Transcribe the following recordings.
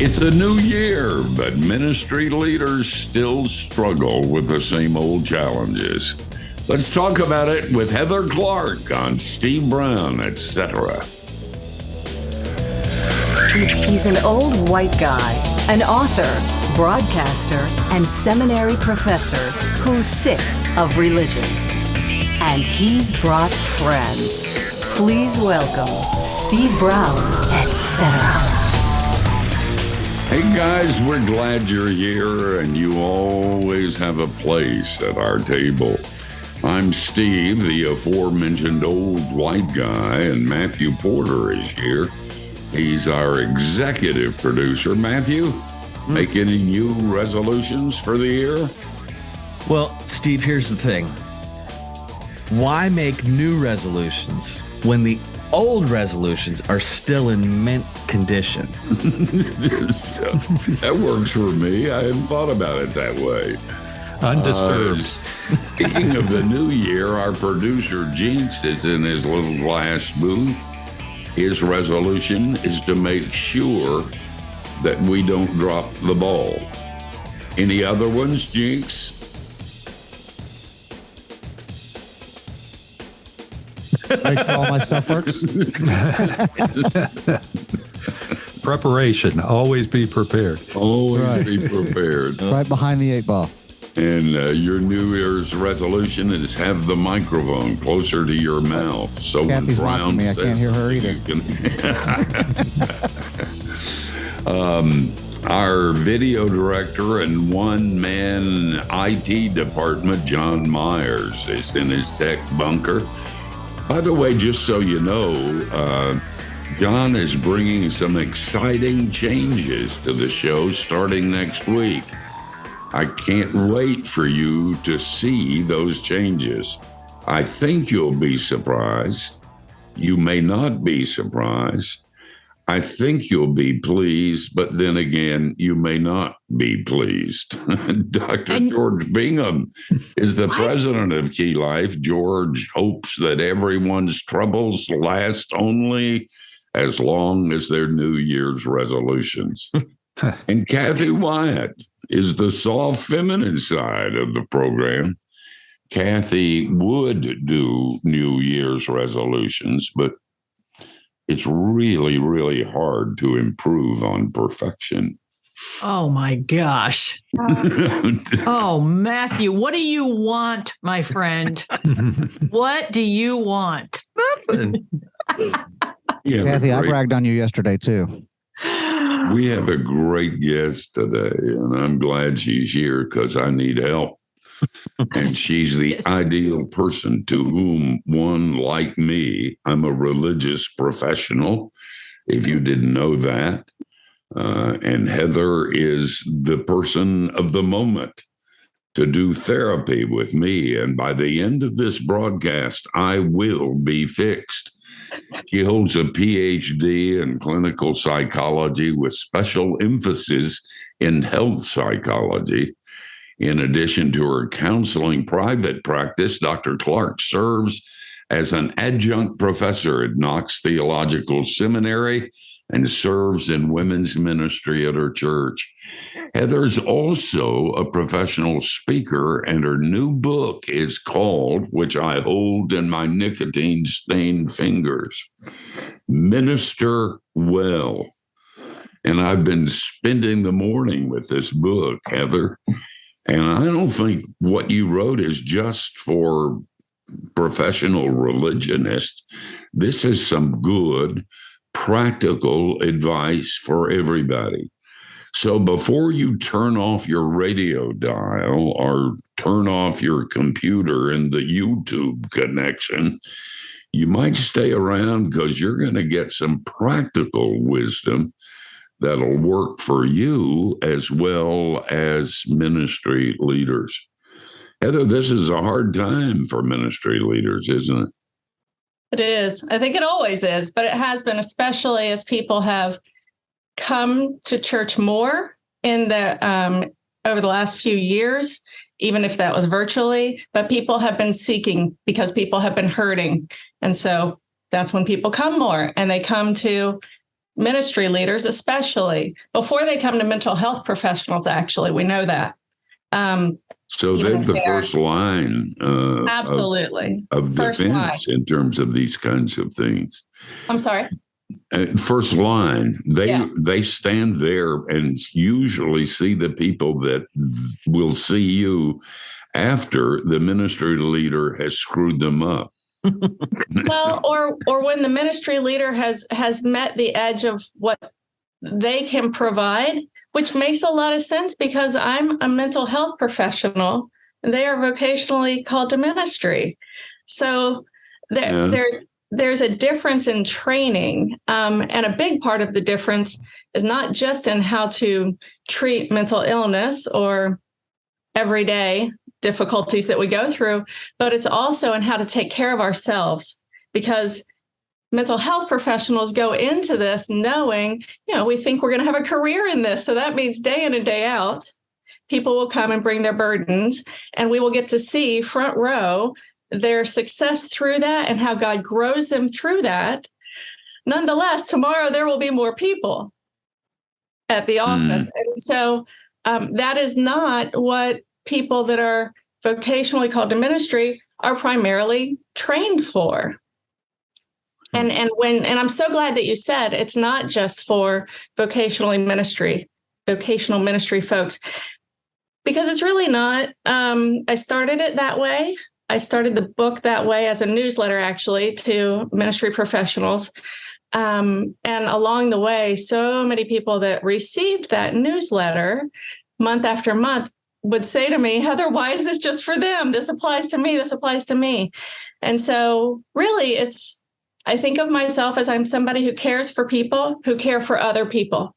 It's a new year, but ministry leaders still struggle with the same old challenges. Let's talk about it with Heather Clark on Steve Brown, etc. He's an old white guy, an author, broadcaster, and seminary professor who's sick of religion. And he's brought friends. Please welcome Steve Brown, etc. Hey guys, we're glad you're here and you always have a place at our table. I'm Steve, the aforementioned old white guy, and Matthew Porter is here. He's our executive producer. Matthew, make any new resolutions for the year? Well, Steve, here's the thing. Why make new resolutions when the old resolutions are still in mint condition? So, that works for me. I hadn't thought about it that way. Undisturbed. Speaking of the new year, our producer Jinx is in his little glass booth. His resolution is to make sure that we don't drop the ball. Any other ones, Jinx? Make sure all my stuff works. Preparation. Always be prepared. Always be prepared. Right behind the 8 ball. And your New Year's resolution is have the microphone closer to your mouth. So Kathy's when Brown watching me. I can't hear her either. Our video director and one-man IT department, John Myers, is in his tech bunker. By the way, just so you know, John is bringing some exciting changes to the show starting next week. I can't wait for you to see those changes. I think you'll be surprised. You may not be surprised. I think you'll be pleased, but then again, you may not be pleased. Dr. George Bingham is the president of Key Life. George hopes that everyone's troubles last only as long as their New Year's resolutions. And Kathy Wyatt is the soft feminine side of the program. Kathy would do New Year's resolutions, but it's really, really hard to improve on perfection. Oh, my gosh. Oh, Matthew, what do you want, my friend? What do you want? Nothing. Kathy, I bragged on you yesterday, too. We have a great guest today, and I'm glad she's here because I need help. And she's the ideal person to whom one like me, I'm a religious professional, if you didn't know that. And Heather is the person of the moment to do therapy with me. And by the end of this broadcast, I will be fixed. She holds a PhD in clinical psychology with special emphasis in health psychology. In addition to her counseling private practice, Dr. Clark serves as an adjunct professor at Knox Theological Seminary and serves in women's ministry at her church. Heather's also a professional speaker, and her new book is called, which I hold in my nicotine-stained fingers, Minister Well. And I've been spending the morning with this book, Heather. And I don't think what you wrote is just for professional religionists. This is some good, practical advice for everybody. So before you turn off your radio dial or turn off your computer and the YouTube connection, you might stay around because you're going to get some practical wisdom that'll work for you as well as ministry leaders. Heather, this is a hard time for ministry leaders, isn't it? It is. I think it always is, but it has been, especially as people have come to church more in the over the last few years, even if that was virtually, but people have been seeking because people have been hurting. And so that's when people come more, and they come to ministry leaders, especially before they come to mental health professionals. Actually, we know that. So they're the first line absolutely of first defense line in terms of these kinds of things. I'm sorry. First line, Yes. they stand there and usually see the people that will see you after the ministry leader has screwed them up. Well, or when the ministry leader has met the edge of what they can provide, which makes a lot of sense because I'm a mental health professional and they are vocationally called to ministry. So there's a difference in training. And a big part of the difference is not just in how to treat mental illness or everyday difficulties that we go through, but it's also in how to take care of ourselves, because mental health professionals go into this knowing, we think we're going to have a career in this. So that means day in and day out, people will come and bring their burdens, and we will get to see front row their success through that and how God grows them through that. Nonetheless, tomorrow there will be more people at the office. And so that is not what people that are vocationally called to ministry are primarily trained for. And I'm so glad that you said it's not just for vocational ministry folks, because it's really not. I started it that way. I started the book that way as a newsletter, actually, to ministry professionals. And along the way, so many people that received that newsletter month after month would say to me, Heather, why is this just for them? This applies to me. This applies to me. And so really, I think of myself as I'm somebody who cares for people who care for other people,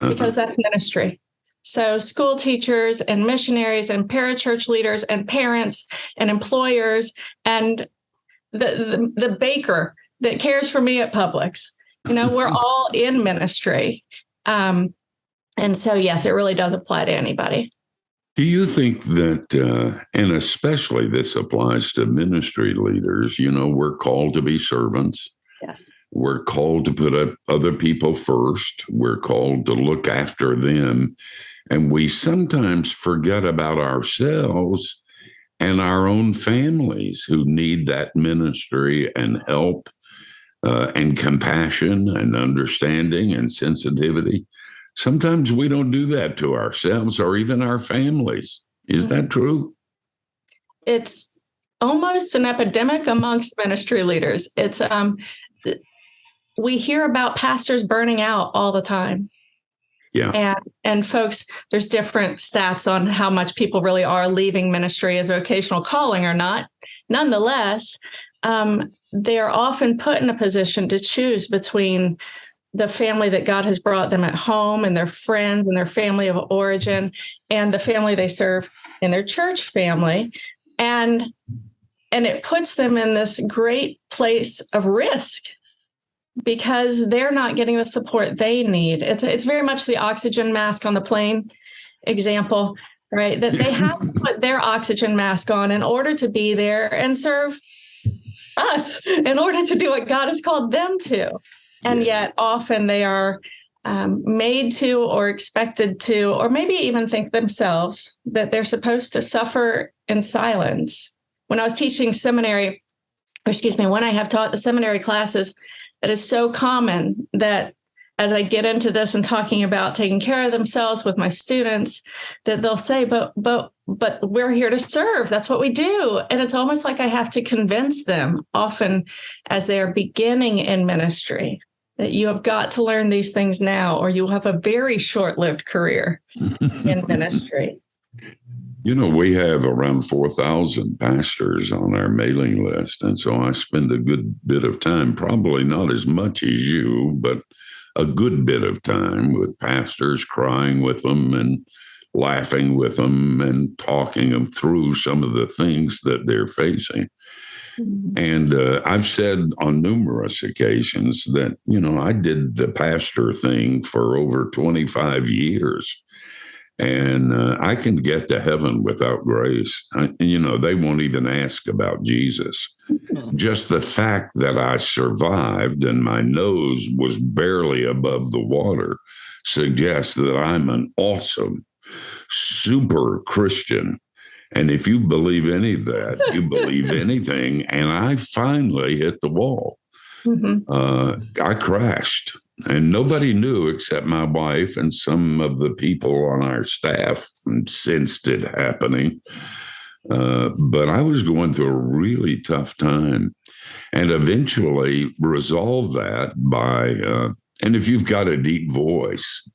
because that's ministry. So school teachers and missionaries and parachurch leaders and parents and employers and the baker that cares for me at Publix, we're all in ministry. And so, yes, it really does apply to anybody. Do you think that, and especially this applies to ministry leaders, we're called to be servants. Yes. We're called to put up other people first. We're called to look after them. And we sometimes forget about ourselves and our own families who need that ministry and help and compassion and understanding and sensitivity. Sometimes we don't do that to ourselves or even our families. Is that true? It's almost an epidemic amongst ministry leaders. It's we hear about pastors burning out all the time. Yeah. And folks, there's different stats on how much people really are leaving ministry as a vocational calling or not. Nonetheless, they are often put in a position to choose between the family that God has brought them at home and their friends and their family of origin and the family they serve in their church family. And it puts them in this great place of risk because they're not getting the support they need. It's very much the oxygen mask on the plane example, right? That they have to put their oxygen mask on in order to be there and serve us, in order to do what God has called them to. And yet often they are made to or expected to, or maybe even think themselves that they're supposed to suffer in silence. When I was teaching when I have taught the seminary classes, it is so common that as I get into this and talking about taking care of themselves with my students, that they'll say, but we're here to serve. That's what we do. And it's almost like I have to convince them often as they're beginning in ministry that you have got to learn these things now, or you'll have a very short-lived career in ministry. We have around 4,000 pastors on our mailing list. And so I spend a good bit of time, probably not as much as you, but a good bit of time with pastors, crying with them and laughing with them and talking them through some of the things that they're facing. And I've said on numerous occasions that, I did the pastor thing for over 25 years. And I can get to heaven without grace. They won't even ask about Jesus. Just the fact that I survived and my nose was barely above the water suggests that I'm an awesome, super Christian. And if you believe any of that, you believe anything. And I finally hit the wall. I crashed. And nobody knew except my wife and some of the people on our staff sensed it happening. But I was going through a really tough time and eventually resolved that by, and if you've got a deep voice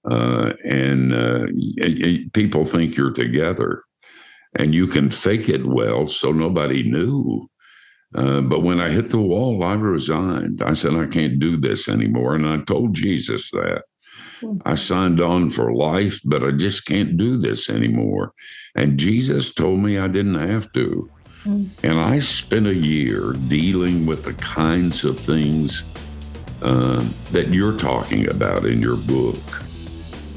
and people think you're together and you can fake it well so nobody knew. But when I hit the wall, I resigned. I said, I can't do this anymore. And I told Jesus that. I signed on for life, but I just can't do this anymore. And Jesus told me I didn't have to. And I spent a year dealing with the kinds of things that you're talking about in your book.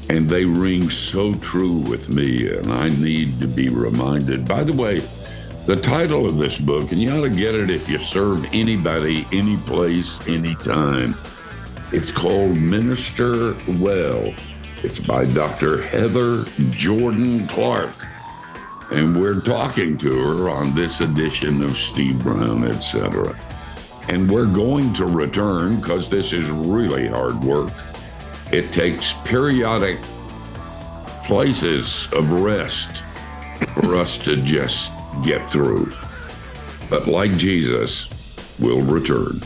And they ring so true with me, and I need to be reminded. By the way, the title of this book, and you ought to get it if you serve anybody, any place, anytime. It's called Minister Well. It's by Dr. Heather Jordan Clark. And we're talking to her on this edition of Steve Brown, etc. And we're going to return because this is really hard work. It takes periodic places of rest for us to just get through. But like Jesus, we'll return.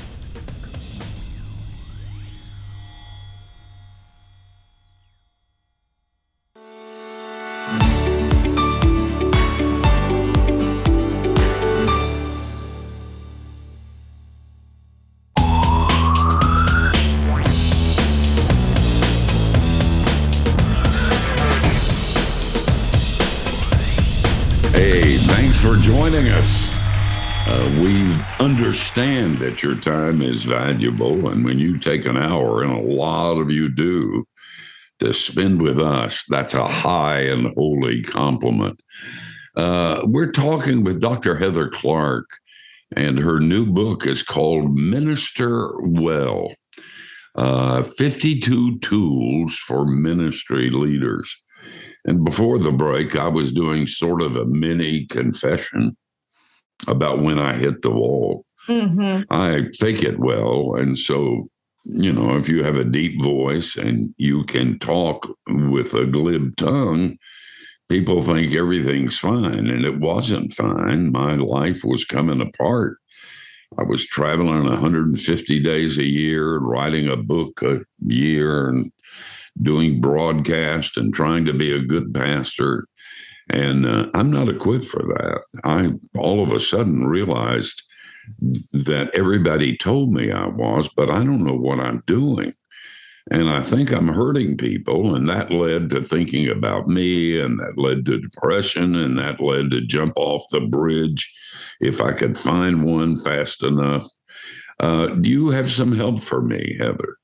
Hey, thanks for joining us. We understand that your time is valuable, and when you take an hour, and a lot of you do, to spend with us, that's a high and holy compliment. We're talking with Dr. Heather Clark, and her new book is called Minister Well, 52 Tools for Ministry Leaders. And before the break, I was doing sort of a mini confession about when I hit the wall. I fake it well. And so, if you have a deep voice and you can talk with a glib tongue, people think everything's fine. And it wasn't fine. My life was coming apart. I was traveling 150 days a year, writing a book a year, and doing broadcast and trying to be a good pastor. And I'm not equipped for that. I all of a sudden realized that everybody told me I was, but I don't know what I'm doing. And I think I'm hurting people. And that led to thinking about me, and that led to depression, and that led to jump off the bridge if I could find one fast enough. Do you have some help for me, Heather?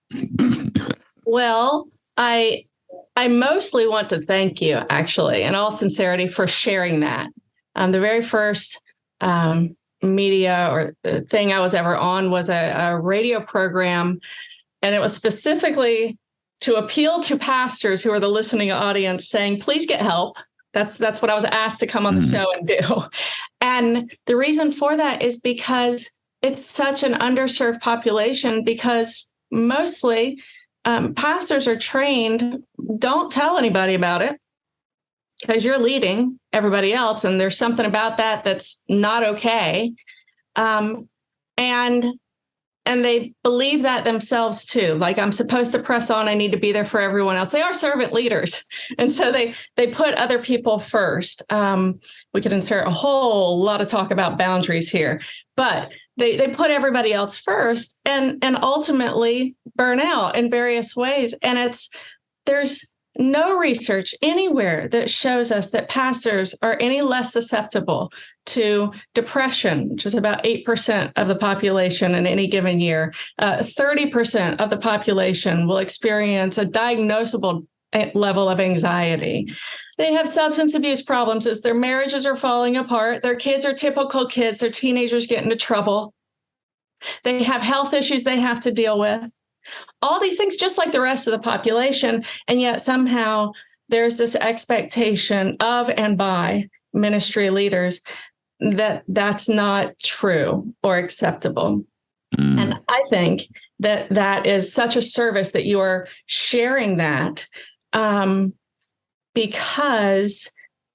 Well, I mostly want to thank you, actually, in all sincerity, for sharing that. The very first media or thing I was ever on was a radio program, and it was specifically to appeal to pastors who are the listening audience, saying, please get help. That's what I was asked to come on the show and do. And the reason for that is because it's such an underserved population, because mostly pastors are trained, don't tell anybody about it because you're leading everybody else. And there's something about that that's not okay. And they believe that themselves too. Like, I'm supposed to press on. I need to be there for everyone else. They are servant leaders. And so they put other people first. We could insert a whole lot of talk about boundaries here, but they put everybody else first and ultimately burn out in various ways. And there's no research anywhere that shows us that pastors are any less susceptible to depression, which is about 8% of the population in any given year. 30% of the population will experience a diagnosable level of anxiety. They have substance abuse problems as their marriages are falling apart. Their kids are typical kids. Their teenagers get into trouble. They have health issues they have to deal with. All these things, just like the rest of the population. And yet somehow there's this expectation of and by ministry leaders that that's not true or acceptable. And I think that that is such a service that you are sharing that, because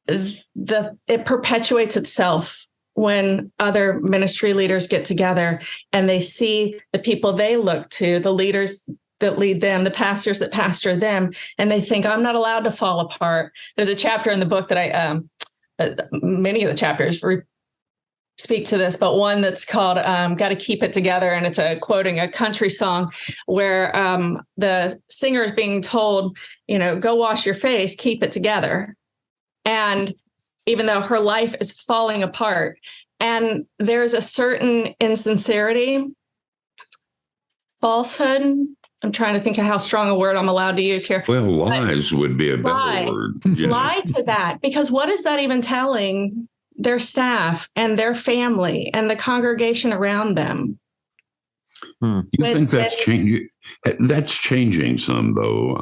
it perpetuates itself when other ministry leaders get together and they see the people they look to, the leaders that lead them, the pastors that pastor them, and they think, I'm not allowed to fall apart. There's a chapter in the book that many of the chapters speak to this, but one that's called Got to Keep It Together. And it's quoting a country song where the singer is being told, go wash your face, keep it together. And even though her life is falling apart, and there's a certain insincerity, falsehood. I'm trying to think of how strong a word I'm allowed to use here. Well, lies would be a better word. Yeah. Lie to that, because what is that even telling their staff and their family and the congregation around them? You think that's changing? That's changing some, though.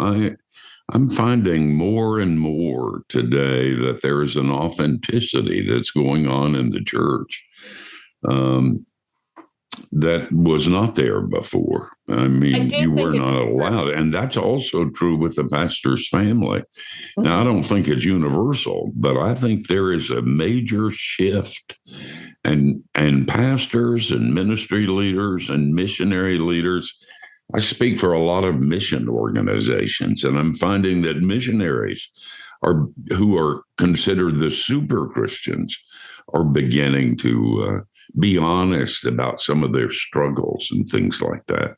I'm finding more and more today that there is an authenticity that's going on in the church that was not there before. I mean, you were not allowed. And that's also true with the pastor's family. Now, I don't think it's universal, but I think there is a major shift. And pastors and ministry leaders and missionary leaders, I speak for a lot of mission organizations, and I'm finding that missionaries who are considered the super Christians are beginning to be honest about some of their struggles and things like that.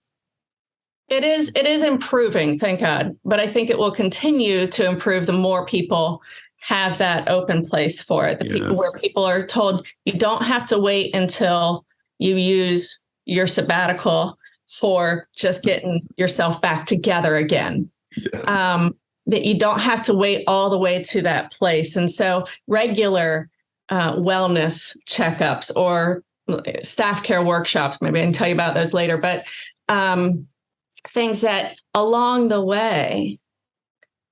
It is improving, thank God. But I think it will continue to improve the more people have that open place for it. People where people are told you don't have to wait until you use your sabbatical for just getting yourself back together again. That you don't have to wait all the way to that place. And so regular wellness checkups or staff care workshops, maybe I can tell you about those later, but things that along the way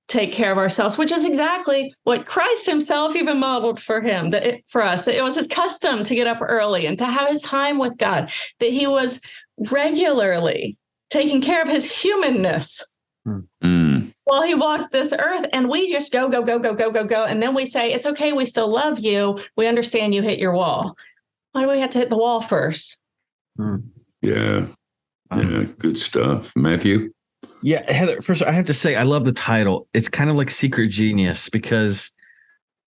take care of ourselves, which is exactly what Christ himself even modeled for us, that it was his custom to get up early and to have his time with God, that he was regularly taking care of his humanness while he walked this earth. And we just go. And then we say, it's okay. We still love you. We understand you hit your wall. Why do we have to hit the wall first? Yeah. Good stuff. Matthew? Yeah, Heather, first, I have to say, I love the title. It's kind of like Secret Genius, because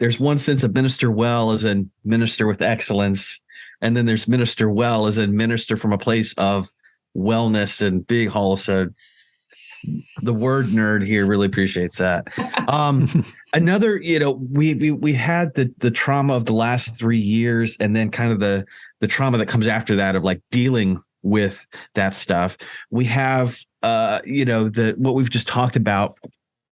there's one sense of minister well as in minister with excellence. And then there's minister well as in minister from a place of wellness and big haul. So the word nerd here really appreciates that. Another, we had the trauma of the last 3 years, and then kind of the trauma that comes after that of like dealing with that stuff. We have, what we've just talked about,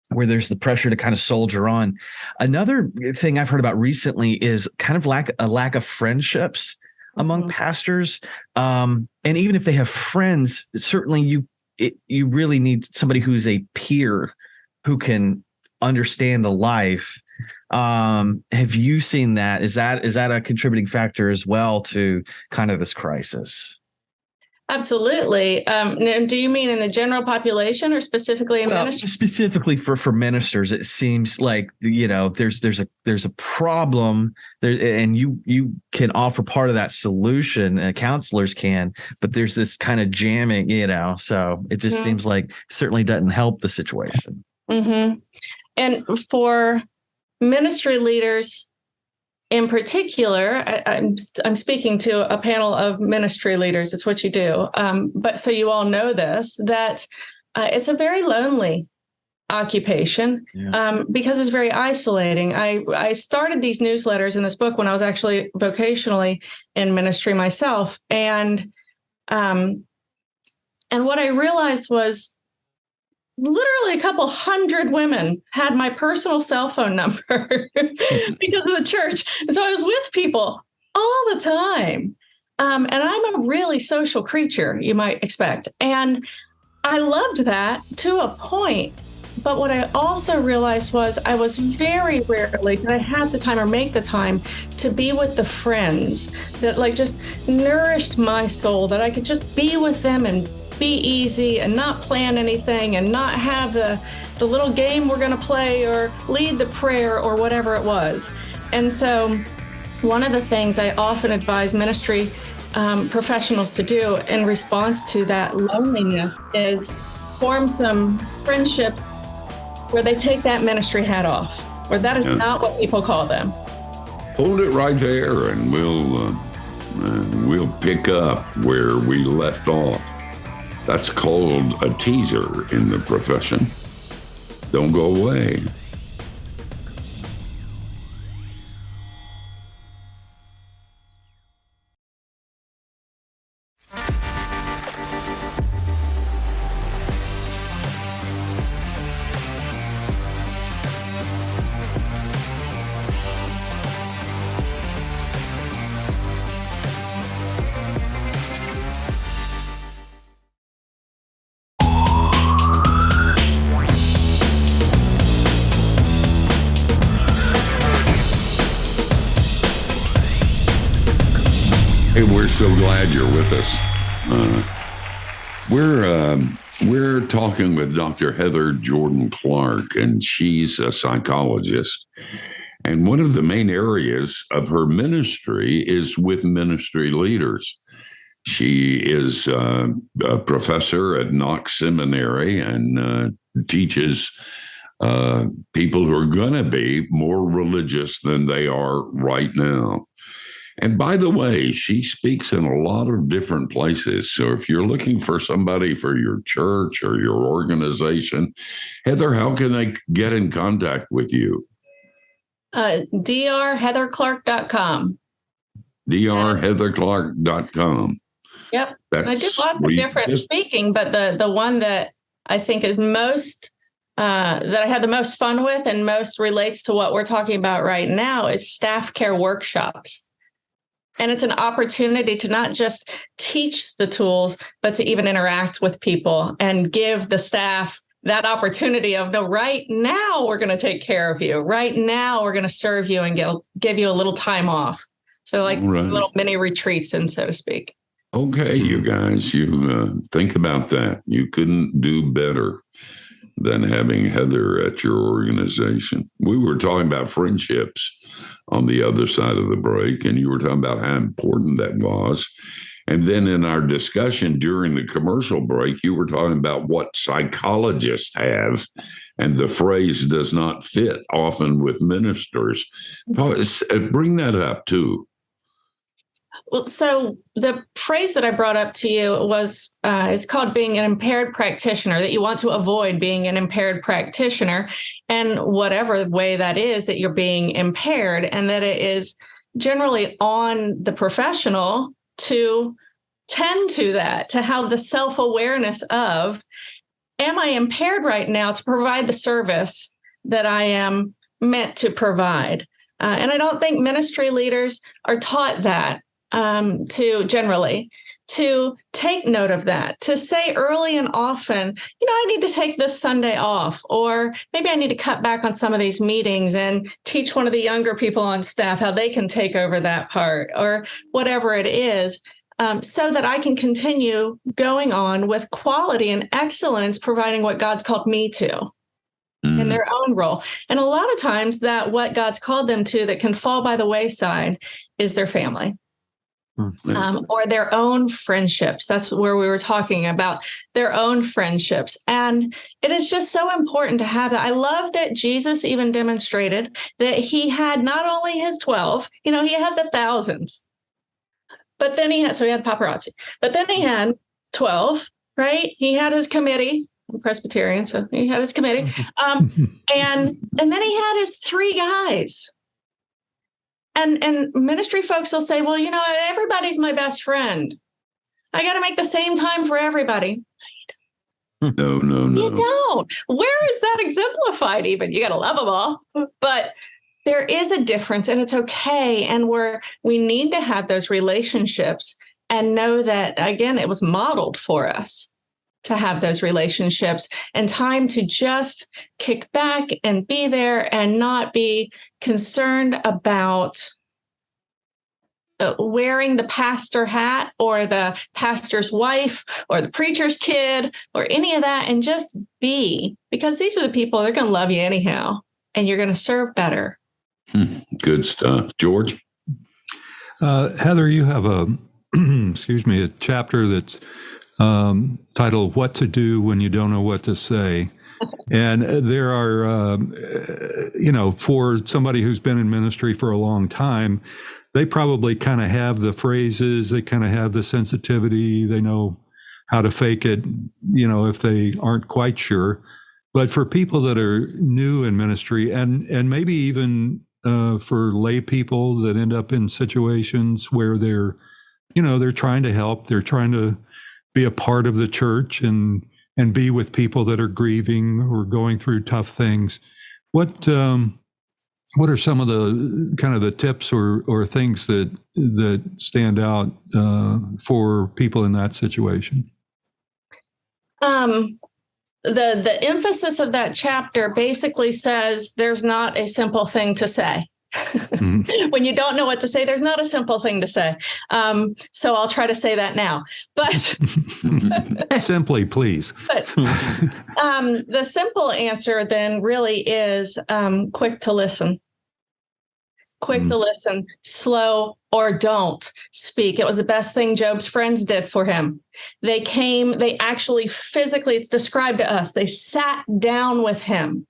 where there's the pressure to kind of soldier on. Another thing I've heard about recently is kind of a lack of friendships among pastors. And even if they have friends, certainly you really need somebody who's a peer who can understand the life. Have you seen that? Is that a contributing factor as well to kind of this crisis? Absolutely. Do you mean in the general population or specifically in ministry? Specifically for ministers, it seems like there's a problem there, and you can offer part of that solution, and counselors can, but there's this kind of jamming, so it just seems like it certainly doesn't help the situation. And for ministry leaders in particular, I'm speaking to a panel of ministry leaders. It's what you do. But so you all know this, that it's a very lonely occupation because it's very isolating. I started these newsletters in this book when I was actually vocationally in ministry myself. And what I realized was literally a couple hundred women had my personal cell phone number because of the church. And so I was with people all the time. And I'm a really social creature, you might expect. And I loved that to a point. But what I also realized was I was very rarely did I have the time or make the time to be with the friends that like just nourished my soul, that I could just be with them and be easy and not plan anything and not have the little game we're going to play or lead the prayer or whatever it was. And so one of the things I often advise ministry professionals to do in response to that loneliness is form some friendships where they take that ministry hat off, or that is not what people call them. Hold it right there, and we'll pick up where we left off. That's called a teaser in the profession. Don't go away. Hey, we're so glad you're with us. We're talking with Dr. Heather Jordan Clark, and she's a psychologist. And one of the main areas of her ministry is with ministry leaders. She is a professor at Knox Seminary and teaches people who are going to be more religious than they are right now. And by the way, she speaks in a lot of different places. So if you're looking for somebody for your church or your organization, Heather, how can they get in contact with you? drheatherclark.com. drheatherclark.com. Yep. I do lots of different speaking, but the one that I think is most, that I had the most fun with and most relates to what we're talking about right now is staff care workshops. And it's an opportunity to not just teach the tools, but to even interact with people and give the staff that opportunity of, no, right now we're going to take care of you. Right now we're going to serve you and give you a little time off. So like little mini retreats, and so to speak. Okay, you guys, you think about that. You couldn't do better than having Heather at your organization. We were talking about friendships on the other side of the break, and you were talking about how important that was. And then in our discussion during the commercial break, you were talking about what psychologists have, and the phrase does not fit often with ministers. Bring that up too. Well, so the phrase that I brought up to you was, it's called being an impaired practitioner, that you want to avoid being an impaired practitioner, and whatever way that is, that you're being impaired, and that it is generally on the professional to tend to that, to have the self-awareness of, am I impaired right now to provide the service that I am meant to provide? And I don't think ministry leaders are taught that. To take note of that, to say early and often, I need to take this Sunday off, or maybe I need to cut back on some of these meetings and teach one of the younger people on staff how they can take over that part, or whatever it is, so that I can continue going on with quality and excellence, providing what God's called me to. In their own role. And a lot of times that what God's called them to that can fall by the wayside is their family. Or their own friendships. That's where we were talking about, their own friendships. And it is just so important to have that. I love that Jesus even demonstrated that he had not only his 12, he had the thousands, but then he had paparazzi, but then he had 12, right? He had his committee. I'm Presbyterian, so he had his committee. And then he had his 3 guys. And ministry folks will say, well, everybody's my best friend. I got to make the same time for everybody. No. You don't. Where is that exemplified even? You got to love them all. But there is a difference, and it's okay. And we need to have those relationships and know that, again, it was modeled for us to have those relationships, and time to just kick back and be there and not be concerned about wearing the pastor hat or the pastor's wife or the preacher's kid or any of that, and just be, because these are the people, they're going to love you anyhow, and you're going to serve better. Good stuff. George? Heather, you have a chapter that's titled "What to Do When You Don't Know What to Say." And there are, for somebody who's been in ministry for a long time, they probably kind of have the phrases, they kind of have the sensitivity, they know how to fake it, if they aren't quite sure. But for people that are new in ministry, and maybe even for lay people that end up in situations where they're trying to help, they're trying to be a part of the church and be with people that are grieving or going through tough things. What are some of the kind of the tips or things that stand out for people in that situation? The emphasis of that chapter basically says there's not a simple thing to say. Mm-hmm. When you don't know what to say, there's not a simple thing to say. So I'll try to say that now. But simply, please. But, the simple answer then really is quick to listen. Quick to listen, slow or don't speak. It was the best thing Job's friends did for him. They actually physically, it's described to us, they sat down with him.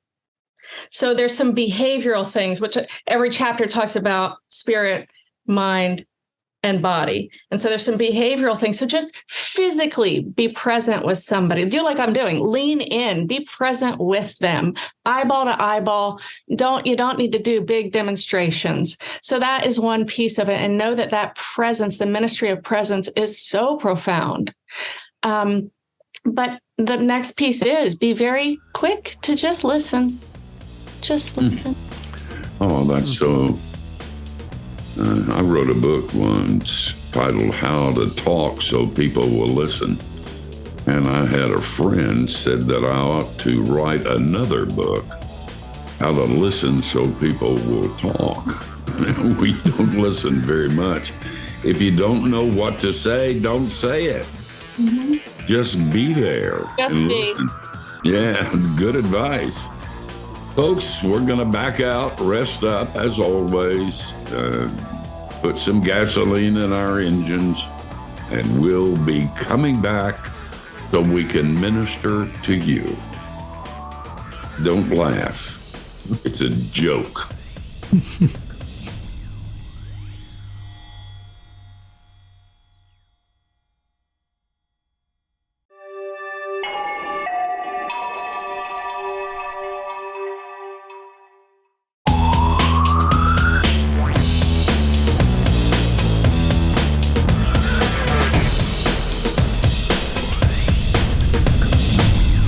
So there's some behavioral things, which every chapter talks about: spirit, mind, and body. And so there's some behavioral things. So just physically be present with somebody. Do like I'm doing. Lean in, be present with them, eyeball to eyeball. You don't need to do big demonstrations. So that is one piece of it. And know that presence, the ministry of presence, is so profound. But the next piece is be very quick to just listen. Just listen. Oh, that's so... I wrote a book once titled How to Talk So People Will Listen. And I had a friend said that I ought to write another book, How to Listen So People Will Talk. We don't listen very much. If you don't know what to say, don't say it. Mm-hmm. Just be there. Just and be. Listen. Yeah, good advice. Folks, we're going to back out, rest up as always, put some gasoline in our engines, and we'll be coming back so we can minister to you. Don't laugh. It's a joke.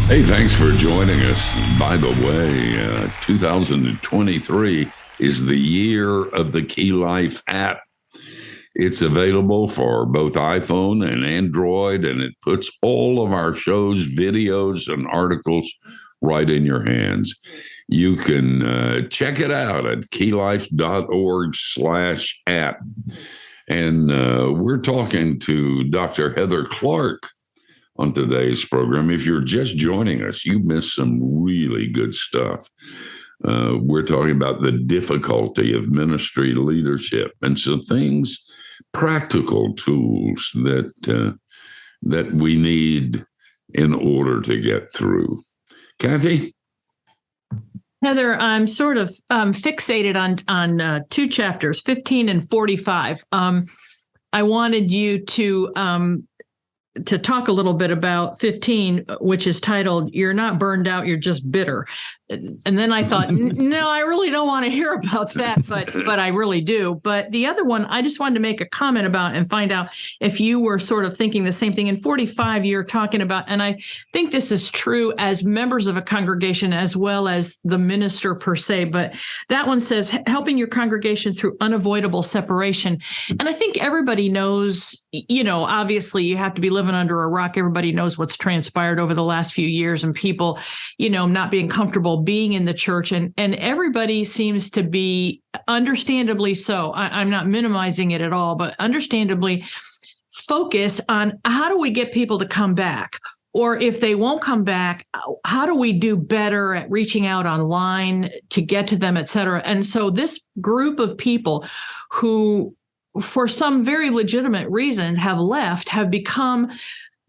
Hey, thanks for joining us. By the way, 2023 is the year of the Key Life app. It's available for both iPhone and Android, and it puts all of our shows, videos, and articles right in your hands. You can check it out at keylife.org/app. And we're talking to Dr. Heather Clark on today's program. If you're just joining us, you missed some really good stuff. We're talking about the difficulty of ministry leadership and some things, practical tools that we need in order to get through. Kathy? Heather, I'm sort of fixated on two chapters, 15 and 45. I wanted you to to talk a little bit about 15, which is titled, "You're Not Burned Out, You're Just Bitter." And then I thought, no, I really don't want to hear about that, but I really do. But the other one, I just wanted to make a comment about and find out if you were sort of thinking the same thing. In 45, you're talking about, and I think this is true as members of a congregation as well as the minister per se, but that one says helping your congregation through unavoidable separation. And I think everybody knows, obviously you have to be living under a rock. Everybody knows what's transpired over the last few years and people, not being comfortable being in the church, and everybody seems to be, understandably so, I'm not minimizing it at all, but understandably focus on how do we get people to come back, or if they won't come back, how do we do better at reaching out online to get to them, et cetera. And so this group of people who, for some very legitimate reason, have left, have become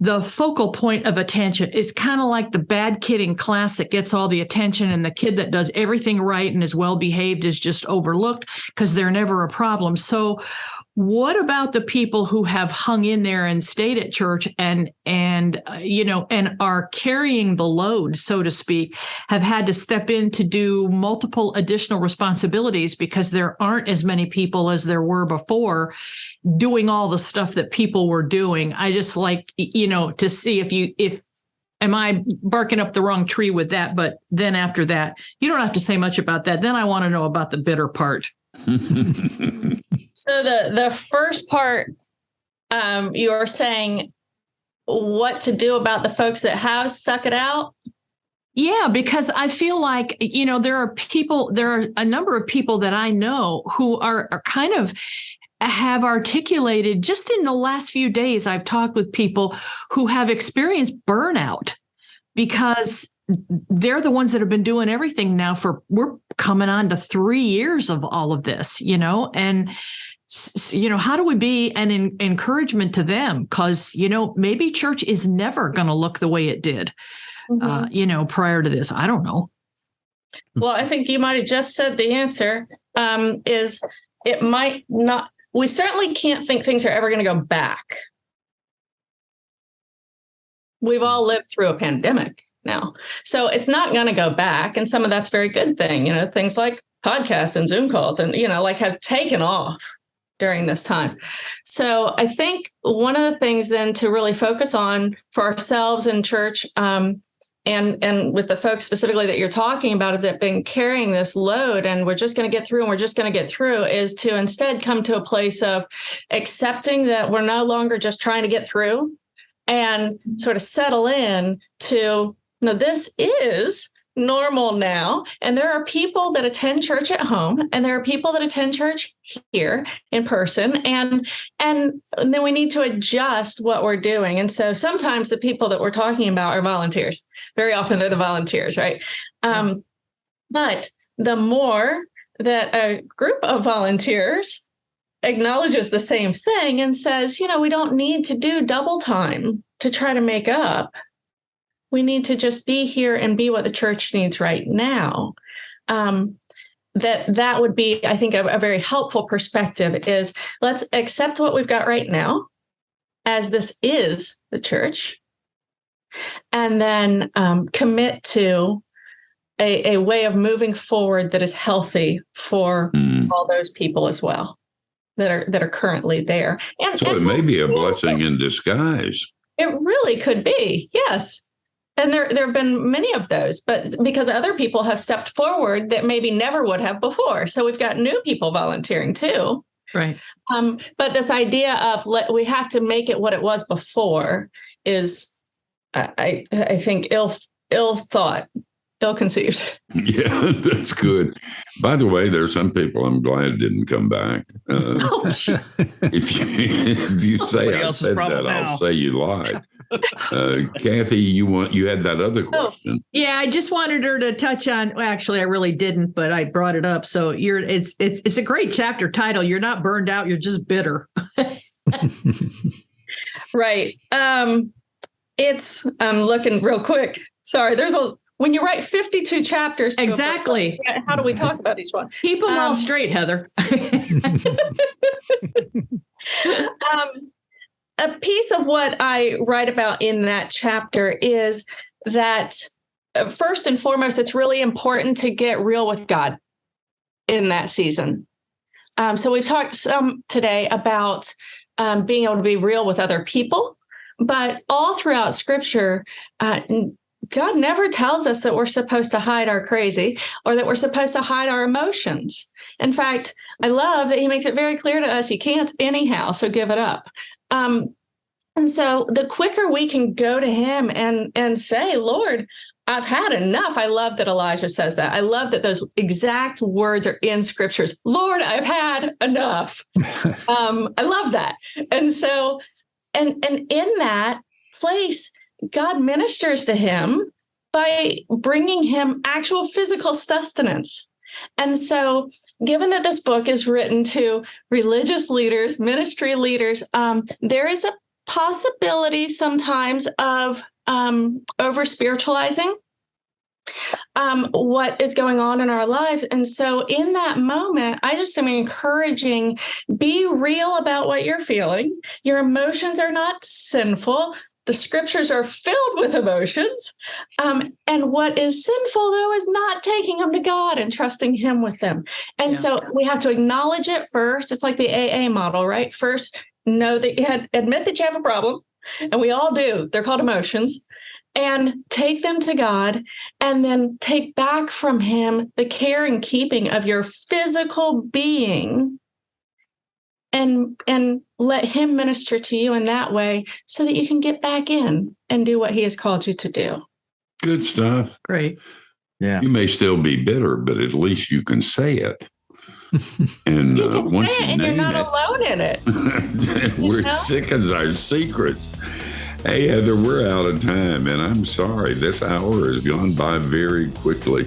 the focal point of attention. Is kind of like the bad kid in class that gets all the attention, and the kid that does everything right and is well behaved is just overlooked because they're never a problem. So what about the people who have hung in there and stayed at church and are carrying the load, so to speak, have had to step in to do multiple additional responsibilities because there aren't as many people as there were before doing all the stuff that people were doing? I just like, to see if am I barking up the wrong tree with that? But then after that, you don't have to say much about that. Then I want to know about the bitter part. So the first part, you were saying what to do about the folks that have stuck it out. Yeah, because I feel like, there are a number of people that I know who are kind of have articulated, just in the last few days, I've talked with people who have experienced burnout because they're the ones that have been doing everything now we're coming on to 3 years of all of this, and how do we be an encouragement to them? Because, maybe church is never going to look the way it did, prior to this. I don't know. Well, I think you might have just said the answer, is it might not. We certainly can't think things are ever going to go back. We've all lived through a pandemic now, so it's not going to go back. And some of that's a very good thing. Things like podcasts and Zoom calls and, have taken off during this time. So I think one of the things then to really focus on for ourselves in church, and with the folks specifically that you're talking about that have been carrying this load, and we're just going to get through, is to instead come to a place of accepting that we're no longer just trying to get through, and sort of settle in to, this is normal now. And there are people that attend church at home, and there are people that attend church here in person. And then we need to adjust what we're doing. And so sometimes the people that we're talking about are volunteers. Very often they're the volunteers, right? But the more that a group of volunteers acknowledges the same thing and says, we don't need to do double time to try to make up. We need to just be here and be what the church needs right now. That would be, I think, a very helpful perspective is let's accept what we've got right now as this is the church, and then commit to a way of moving forward that is healthy for all those people as well that are currently there. And so it may be a blessing in disguise. It really could be, yes. And there have been many of those, but because other people have stepped forward that maybe never would have before. So we've got new people volunteering too. Right. But this idea of we have to make it what it was before is, I think, ill thought, ill conceived. Yeah, that's good. By the way, there's some people I'm glad didn't come back. If you say I said that, I'll say you lied. Kathy, you had that other question. Yeah, I just wanted her to touch on. Well, actually, I really didn't, but I brought it up. So it's a great chapter title. You're not burned out. You're just bitter. Right. I'm looking real quick. Sorry. When you write 52 chapters. Exactly. How do we talk about each one? Keep them all straight, Heather. a piece of what I write about in that chapter is that first and foremost, it's really important to get real with God in that season. So we've talked some today about being able to be real with other people, but all throughout Scripture, God never tells us that we're supposed to hide our crazy or that we're supposed to hide our emotions. In fact, I love that he makes it very clear to us you can't anyhow, so give it up. And so the quicker we can go to him and say, Lord, I've had enough. I love that Elijah says that. I love that those exact words are in scriptures. Lord, I've had enough. I love that. And so, and in that place, God ministers to him by bringing him actual physical sustenance. And so, given that this book is written to religious leaders, ministry leaders, there is a possibility sometimes of over spiritualizing what is going on in our lives. And so in that moment, I just am encouraging, be real about what you're feeling. Your emotions are not sinful. The scriptures are filled with emotions. And what is sinful, though, is not taking them to God and trusting him with them. And so we have to acknowledge it first. It's like the AA model, right? First, know that admit that you have a problem. And we all do. They're called emotions. And take them to God, and then take back from him the care and keeping of your physical being, and let him minister to you in that way so that you can get back in and do what he has called you to do. Good stuff. Great. Yeah. You may still be bitter, but at least you can say it. And You can once say it, you and you're name not it, alone in it. we're know? sick as our secrets. Hey, Heather, we're out of time, and I'm sorry. This hour has gone by very quickly.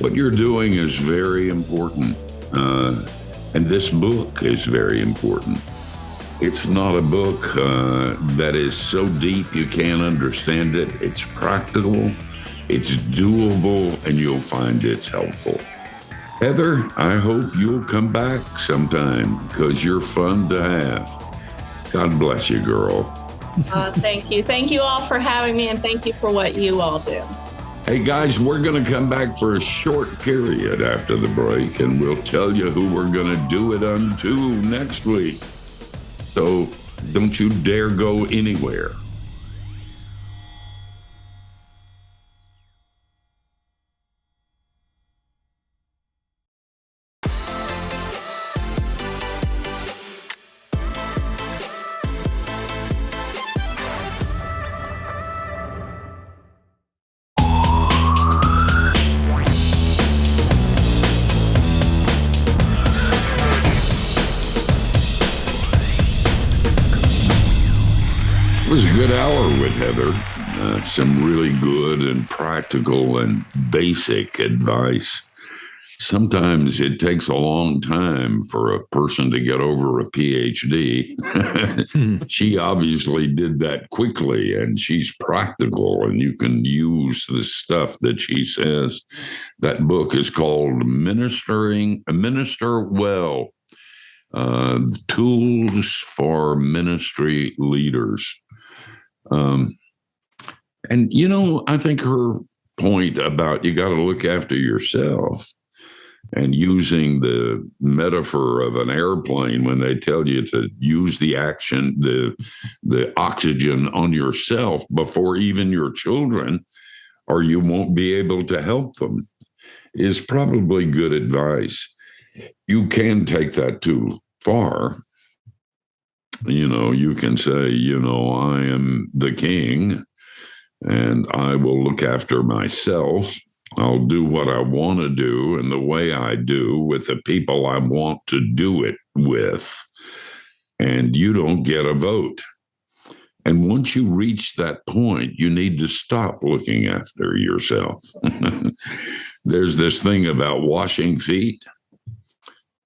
What you're doing is very important, and this book is very important. It's not a book that is so deep you can't understand it. It's practical, it's doable, and you'll find it's helpful. Heather, I hope you'll come back sometime because you're fun to have. God bless you, girl. Thank you. Thank you all for having me, and thank you for what you all do. Hey, guys, we're going to come back for a short period after the break, and we'll tell you who we're going to do it unto next week. So don't you dare go anywhere. It was a good hour with Heather. Some really good and practical and basic advice. Sometimes it takes a long time for a person to get over a PhD. She obviously did that quickly, and she's practical, and you can use the stuff that she says. That book is called Minister Well, Tools for Ministry Leaders. And, you know, I think her point about you got to look after yourself and using the metaphor of an airplane when they tell you to use the oxygen on yourself before even your children, or you won't be able to help them, is probably good advice. You can take that too far. You know, you can say, you know, I am the king and I will look after myself. I'll do what I want to do and the way I do with the people I want to do it with. And you don't get a vote. And once you reach that point, you need to stop looking after yourself. There's this thing about washing feet.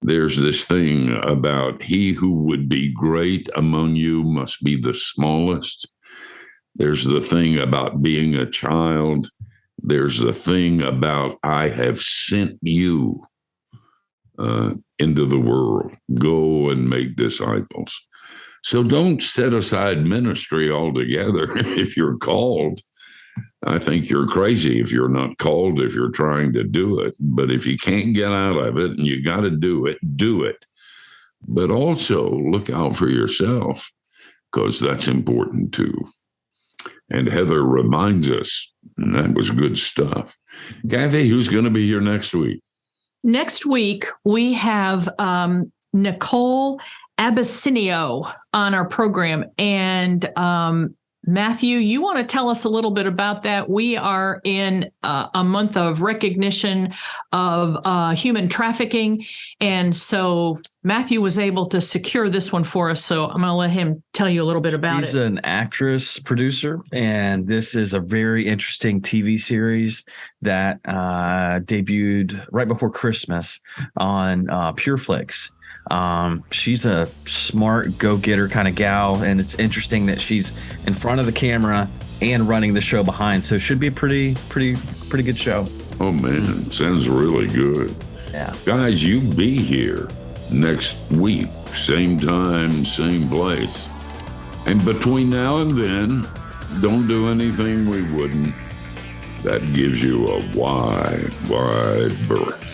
There's this thing about he who would be great among you must be the smallest. There's the thing about being a child. There's the thing about I have sent you into the world. Go and make disciples. So don't set aside ministry altogether if you're called. I think you're crazy if you're not called, if you're trying to do it. But if you can't get out of it and you got to do it, do it. But also look out for yourself, because that's important too. And Heather reminds us, and that was good stuff. Kathy, who's going to be here next week? Next week, we have Nicole Abassinio on our program. And Matthew, you want to tell us a little bit about that? We are in a month of recognition of human trafficking. And so Matthew was able to secure this one for us. So I'm going to let him tell you a little bit about He's it. an actress, producer, and this is a very interesting TV series that debuted right before Christmas on PureFlix. She's a smart go-getter kind of gal, and it's interesting that she's in front of the camera and running the show behind. So it should be a pretty good show. Oh man, sounds really good. Yeah. Guys, you be here next week, same time, same place. And between now and then, don't do anything we wouldn't. That gives you a wide berth.